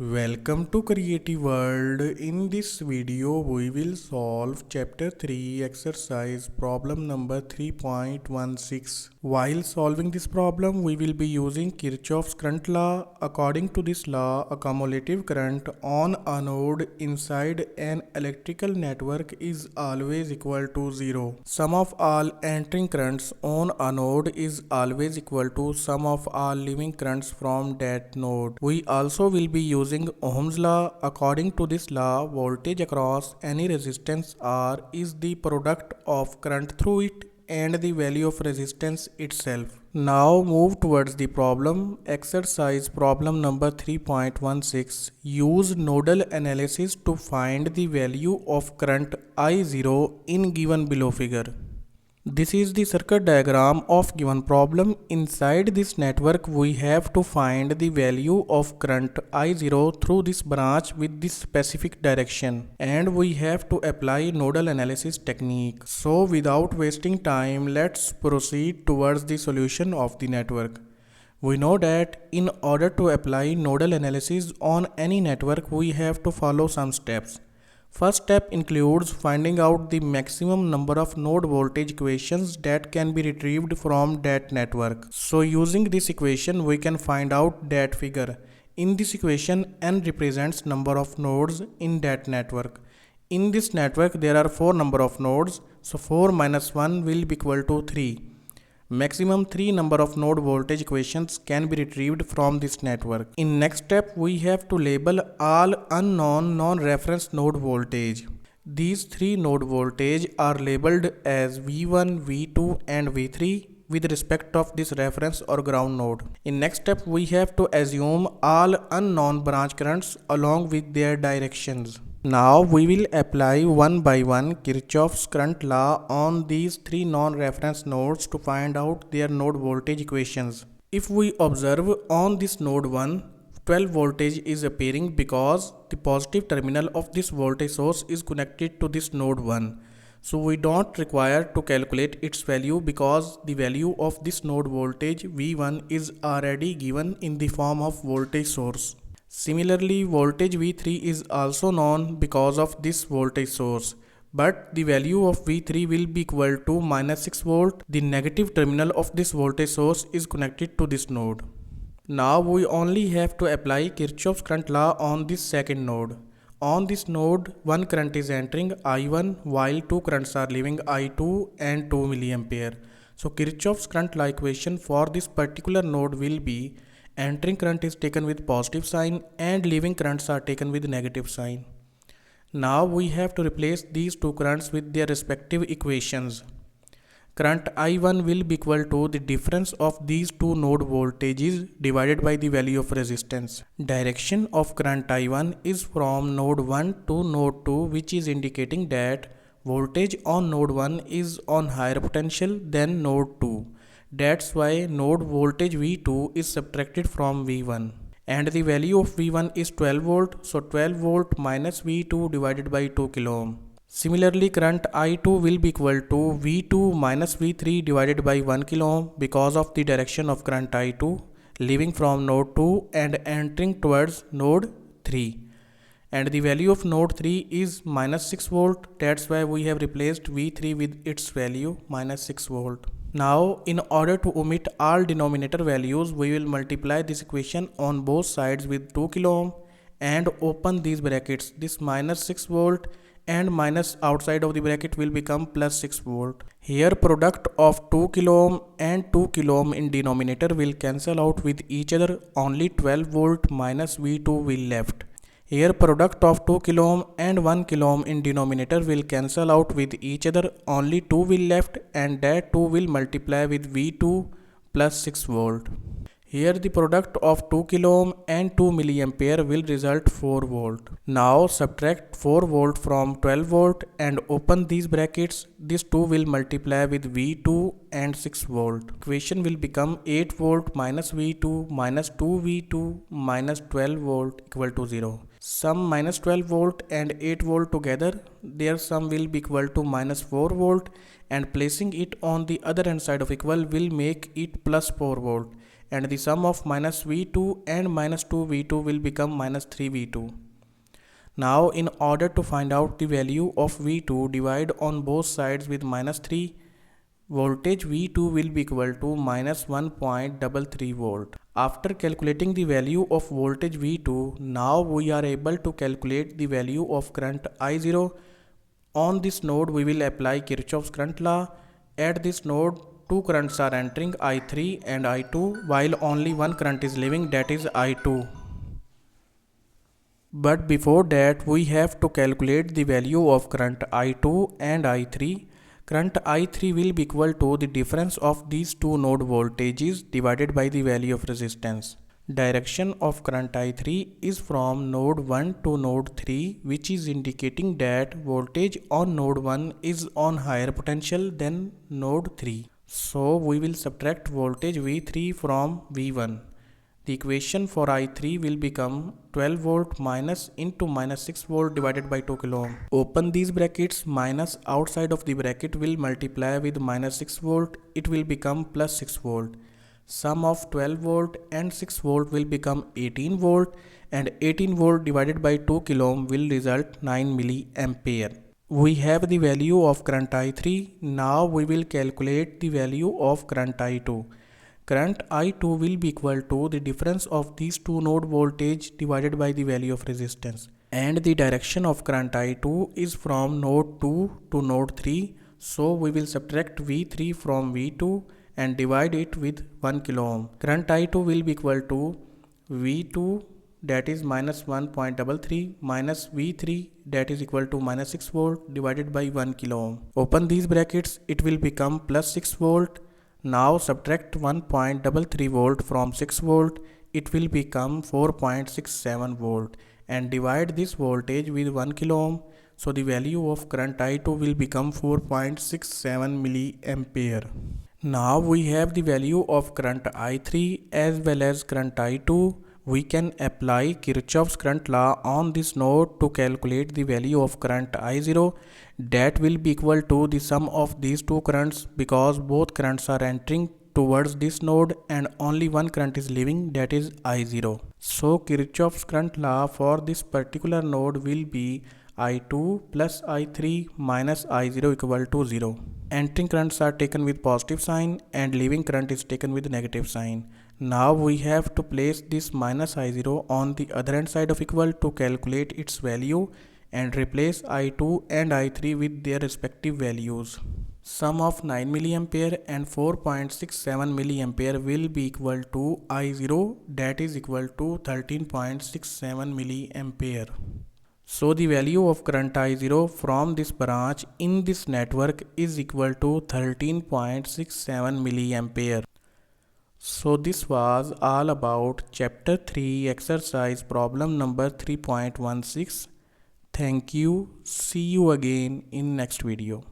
Welcome to Creative World. In this video, we will solve Chapter 3 exercise problem number 3.16. While solving this problem, we will be using Kirchoff's current law. According to this law, a cumulative current on a node inside an electrical network is always equal to 0. Sum of all entering currents on a node is always equal to sum of all leaving currents from that node. We also will be using Ohm's law. According to this law, voltage across any resistance R is the product of current through it and the value of resistance itself. Now move towards the problem. Exercise problem number 3.16. Use nodal analysis to find the value of current I0 in given below figure. This is the circuit diagram of given problem. Inside this network, we have to find the value of current I0 through this branch with this specific direction. And we have to apply nodal analysis technique. So without wasting time, let's proceed towards the solution of the network. We know that in order to apply nodal analysis on any network, we have to follow some steps. First step includes finding out the maximum number of node voltage equations that can be retrieved from that network. So using this equation, we can find out that figure. In this equation, n represents number of nodes in that network. In this network, there are 4 number of nodes. So 4 minus 1 will be equal to 3. Maximum 3 number of node voltage equations can be retrieved from this network. In next step, we have to label all unknown non-reference node voltage. These 3 node voltage are labeled as V1, V2 and V3 with respect of this reference or ground node. In next step, we have to assume all unknown branch currents along with their directions. Now we will apply one by one Kirchoff's current law on these 3 non-reference nodes to find out their node voltage equations. If we observe on this node 1, 12 voltage is appearing because the positive terminal of this voltage source is connected to this node 1. So we don't require to calculate its value because the value of this node voltage V1 is already given in the form of voltage source. Similarly, voltage V3 is also known because of this voltage source, but the value of V3 will be equal to minus 6 volt. The negative terminal of this voltage source is connected to this node. Now we only have to apply Kirchoff's current law on this second node. On this node, one current is entering I1 while 2 currents are leaving I2 and 2 milliampere. So Kirchoff's current law equation for this particular node will be entering current is taken with positive sign and leaving currents are taken with negative sign. Now we have to replace these 2 currents with their respective equations. Current I1 will be equal to the difference of these 2 node voltages divided by the value of resistance. Direction of current I1 is from node 1 to node 2, which is indicating that voltage on node 1 is on higher potential than node 2. That's why node voltage V2 is subtracted from V1. And the value of V1 is 12 volt. So 12 volt minus V2 divided by 2 kilo ohm. Similarly, current I2 will be equal to V2 minus V3 divided by 1 kilo ohm because of the direction of current I2 leaving from node 2 and entering towards node 3. And the value of node 3 is minus 6 volt. That's why we have replaced V3 with its value minus 6 volt. Now, in order to omit all denominator values, we will multiply this equation on both sides with 2 kilo ohm and open these brackets. This minus 6 volt and minus outside of the bracket will become plus 6 volt. Here product of 2 kilo ohm and 2 kilo ohm in denominator will cancel out with each other. Only 12 volt minus V2 will left. Here product of 2 kilo ohm and 1 kilo ohm in denominator will cancel out with each other. Only 2 will left and that 2 will multiply with V2 plus 6 volt. Here the product of 2 kilo ohm and 2 milliampere will result 4 volt. Now subtract 4 volt from 12 volt and open these brackets. This 2 will multiply with V2 and 6 volt. Equation will become 8 volt minus V2 minus 2 V2 minus 12 volt equal to 0. Sum minus 12 volt and 8 volt together, their sum will be equal to minus 4 volt, and placing it on the other hand side of equal will make it plus 4 volt. and the sum of minus V2 and minus 2V2 will become minus 3V2. Now in order to find out the value of V2, divide on both sides with minus 3. Voltage V2 will be equal to minus 1.33 volt. After calculating the value of voltage V2, now we are able to calculate the value of current I0. On this node we will apply Kirchoff's current law. At this node, two currents are entering, I3 and I2, while only one current is leaving, that is I2. But before that, we have to calculate the value of current I2 and I3. Current I3 will be equal to the difference of these two node voltages divided by the value of resistance. Direction of current I3 is from node 1 to node 3, which is indicating that voltage on node 1 is on higher potential than node 3. So we will subtract voltage V3 from V1. The equation for I3 will become 12 volt minus into minus 6 volt divided by 2 kilo ohm. Open these brackets, minus outside of the bracket will multiply with minus 6 volt, it will become plus 6 volt. Sum of 12 volt and 6 volt will become 18 volt, and 18 volt divided by 2 kilo ohm will result 9 milliampere. We have the value of current I3. Now we will calculate the value of current I2. Current I2 will be equal to the difference of these two node voltage divided by the value of resistance. And the direction of current I2 is from node 2 to node 3. So we will subtract V3 from V2 and divide it with 1 kilo ohm. Current I2 will be equal to V2, that is minus 1.33, minus V3, that is equal to minus 6 volt divided by 1 kilo ohm. Open these brackets, it will become plus 6 volt. Now subtract 1.33 volt from 6 volt, it will become 4.67 volt, and divide this voltage with 1 kilo ohm. So the value of current I2 will become 4.67 milliampere. Now we have the value of current I3 as well as current I2. We can apply Kirchoff's current law on this node to calculate the value of current I0. That will be equal to the sum of these two currents, because both currents are entering towards this node and only one current is leaving, that is I0. So Kirchoff's current law for this particular node will be I2 plus I3 minus I0 equal to 0. Entering currents are taken with positive sign and leaving current is taken with negative sign. Now we have to place this minus I0 on the other hand side of equal to calculate its value and replace I2 and I3 with their respective values. Sum of 9 milliampere and 4.67 milliampere will be equal to I0, that is equal to 13.67 milliampere. So the value of current I0 from this branch in this network is equal to 13.67 milliampere. So this was all about chapter 3 exercise problem number 3.16. Thank you. See you again in next video.